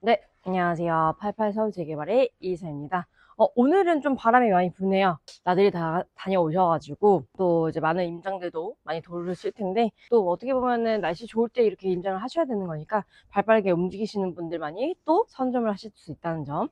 네, 안녕하세요. 88 서울재개발의 이사입니다. 오늘은 좀 바람이 많이 부네요. 나들이 다 다녀오셔가지고 또 이제 많은 임장들도 많이 돌으실 텐데, 또 어떻게 보면은 날씨 좋을 때 이렇게 임장을 하셔야 되는 거니까 발 빠르게 움직이시는 분들만이 또 선점을 하실 수 있다는 점.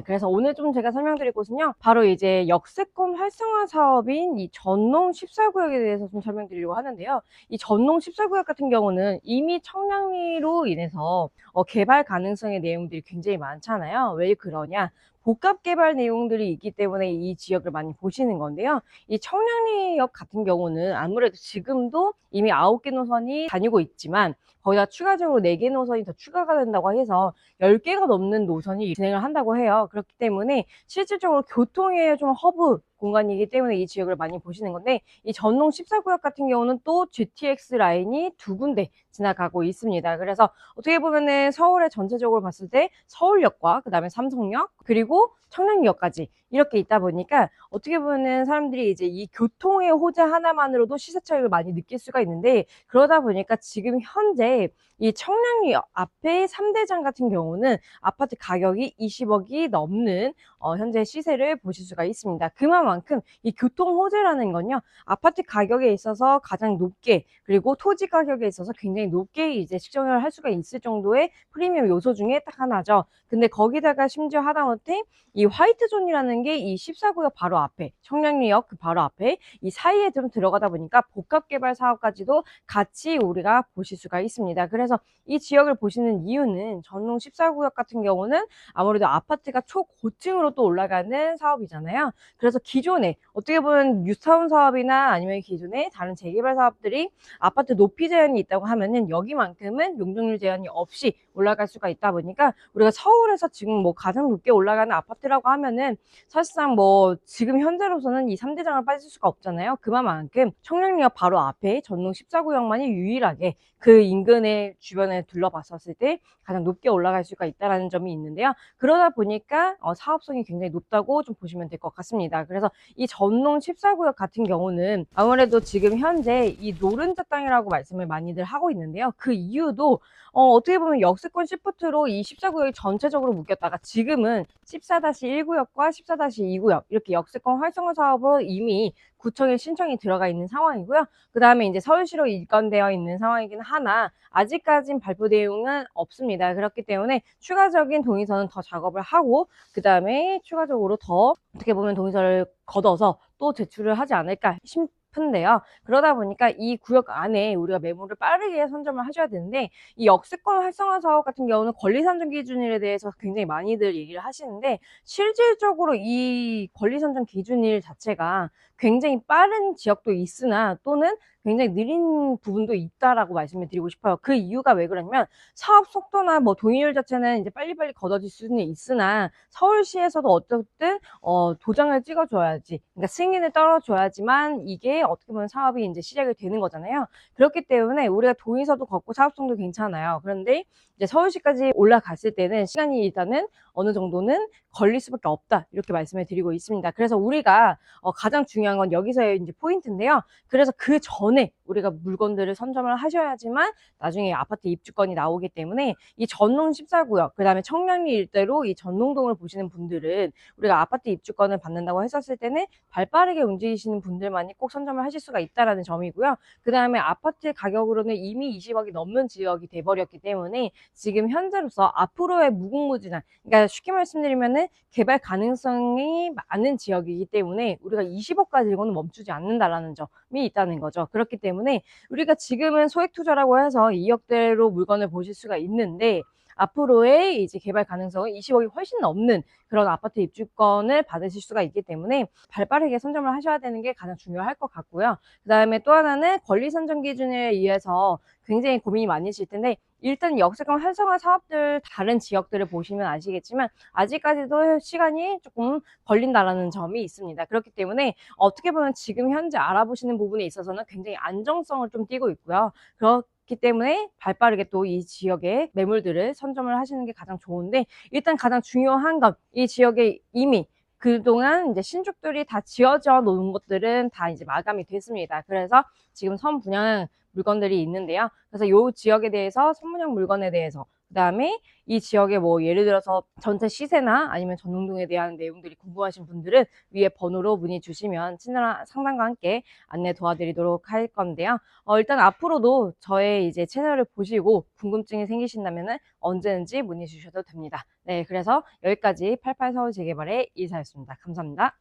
그래서 오늘 좀 제가 설명드릴 곳은요, 바로 이제 역세권 활성화 사업인 이 전농 14구역에 대해서 좀 설명드리려고 하는데요. 이 전농 14구역 같은 경우는 이미 청량리로 인해서 개발 가능성의 내용들이 굉장히 많잖아요. 왜 그러냐? 복합 개발 내용들이 있기 때문에 이 지역을 많이 보시는 건데요. 이 청량리역 같은 경우는 아무래도 지금도 이미 9개 노선이 다니고 있지만, 거기다 추가적으로 4개 노선이 더 추가가 된다고 해서 10개가 넘는 노선이 진행을 한다고 해요. 그렇기 때문에 실질적으로 교통의 좀 허브 공간이기 때문에 이 지역을 많이 보시는 건데, 이 전농 14구역 같은 경우는 또 GTX 라인이 2군데 지나가고 있습니다. 그래서 어떻게 보면은 서울의 전체적으로 봤을 때 서울역과 그 다음에 삼성역 그리고 청량리역까지 이렇게 있다 보니까, 어떻게 보면은 사람들이 이제 이 교통의 호재 하나만으로도 시세 차익을 많이 느낄 수가 있는데, 그러다 보니까 지금 현재 이 청량리역 앞에 3대장 같은 경우는 아파트 가격이 20억이 넘는 현재 시세를 보실 수가 있습니다. 그만큼 이 교통 호재라는 건요, 아파트 가격에 있어서 가장 높게, 그리고 토지 가격에 있어서 굉장히 높게 이제 측정을 할 수가 있을 정도의 프리미엄 요소 중에 딱 하나죠. 근데 거기다가 심지어 하다못해 이 화이트존이라는 게 이 14구역 바로 앞에, 청량리역 그 바로 앞에 이 사이에 좀 들어가다 보니까 복합개발 사업까지도 같이 우리가 보실 수가 있습니다. 그래서 이 지역을 보시는 이유는, 전농 14구역 같은 경우는 아무래도 아파트가 초고층으로 또 올라가는 사업이잖아요. 그래서 기존에 어떻게 보면 뉴타운 사업이나 아니면 기존에 다른 재개발 사업들이 아파트 높이 제한이 있다고 하면은, 여기만큼은 용적률 제한이 없이 올라갈 수가 있다 보니까, 우리가 서울에서 지금 뭐 가장 높게 올라가는 아파트라고 하면은 사실상 뭐 지금 현재로서는 이 3대장을 빠질 수가 없잖아요. 그만큼 청량리역 바로 앞에 전농 14구역만이 유일하게 그 인근의 주변에 둘러봤었을 때 가장 높게 올라갈 수가 있다는 점이 있는데요. 그러다 보니까 사업성이 굉장히 높다고 좀 보시면 될 것 같습니다. 그래서 이 전농 14구역 같은 경우는 아무래도 지금 현재 이 노른자 땅이라고 말씀을 많이들 하고 있는데요. 그 이유도 어떻게 보면 역세권 시프트로 이 14구역이 전체적으로 묶였다가 지금은 14-1구역과 14-2구역 이렇게 역세권 활성화 사업으로 이미 구청에 신청이 들어가 있는 상황이고요. 그 다음에 이제 서울시로 입건되어 있는 상황이긴 하나, 아직까진 발표 내용은 없습니다. 그렇기 때문에 추가적인 동의서는 더 작업을 하고, 그 다음에 추가적으로 더 어떻게 보면 동의서를 걷어서 또 제출을 하지 않을까 싶은데요. 그러다 보니까 이 구역 안에 우리가 매물을 빠르게 선점을 하셔야 되는데, 이 역세권 활성화 사업 같은 경우는 권리산정 기준일에 대해서 굉장히 많이들 얘기를 하시는데, 실질적으로 이 권리산정 기준일 자체가 굉장히 빠른 지역도 있으나 또는 굉장히 느린 부분도 있다라고 말씀을 드리고 싶어요. 그 이유가 왜 그러냐면, 사업 속도나 뭐 동의율 자체는 이제 빨리빨리 걷어질 수는 있으나, 서울시에서도 어쨌든 도장을 찍어줘야지, 그러니까 승인을 떨어줘야지만 이게 어떻게 보면 사업이 이제 시작이 되는 거잖아요. 그렇기 때문에 우리가 동의서도 걷고 사업성도 괜찮아요. 그런데 이제 서울시까지 올라갔을 때는 시간이 일단은 어느 정도는 걸릴 수밖에 없다, 이렇게 말씀을 드리고 있습니다. 그래서 우리가 가장 중요한 건 여기서의 이제 포인트인데요. 그래서 그 전에 우리가 물건들을 선점을 하셔야지만 나중에 아파트 입주권이 나오기 때문에, 이 전농 14구역 그 다음에 청량리 일대로 이 전농동을 보시는 분들은 우리가 아파트 입주권을 받는다고 했었을 때는 발빠르게 움직이시는 분들만이 꼭 선점을 하실 수가 있다는 점이고요. 그 다음에 아파트 가격으로는 이미 20억이 넘는 지역이 돼버렸기 때문에, 지금 현재로서 앞으로의 무궁무진한, 그러니까 쉽게 말씀드리면은 개발 가능성이 많은 지역이기 때문에 우리가 20억 가지고는 멈추지 않는다라는 점이 있다는 거죠. 그렇기 때문에 우리가 지금은 소액 투자라고 해서 2억대로 물건을 보실 수가 있는데, 앞으로의 이제 개발 가능성은 20억이 훨씬 넘는 그런 아파트 입주권을 받으실 수가 있기 때문에 발빠르게 선점을 하셔야 되는 게 가장 중요할 것 같고요. 그 다음에 또 하나는 권리 선정 기준에 의해서 굉장히 고민이 많으실 텐데, 일단 역세권 활성화 사업들 다른 지역들을 보시면 아시겠지만 아직까지도 시간이 조금 걸린다라는 점이 있습니다. 그렇기 때문에 어떻게 보면 지금 현재 알아보시는 부분에 있어서는 굉장히 안정성을 좀 띠고 있고요. 그렇기 때문에 발빠르게 또 이 지역의 매물들을 선점을 하시는 게 가장 좋은데, 일단 가장 중요한 건 이 지역에 이미 그동안 이제 신축들이 다 지어져 놓은 것들은 다 이제 마감이 됐습니다. 그래서 지금 선 분양 물건들이 있는데요. 그래서 이 지역에 대해서 선문형 물건에 대해서, 그 다음에 이 지역에 뭐 예를 들어서 전체 시세나 아니면 전용동에 대한 내용들이 궁금하신 분들은 위에 번호로 문의 주시면 친절한 상담과 함께 안내 도와드리도록 할 건데요. 일단 앞으로도 저의 이제 채널을 보시고 궁금증이 생기신다면 언제든지 문의 주셔도 됩니다. 네, 그래서 여기까지 88 서울 재개발의 이사였습니다. 감사합니다.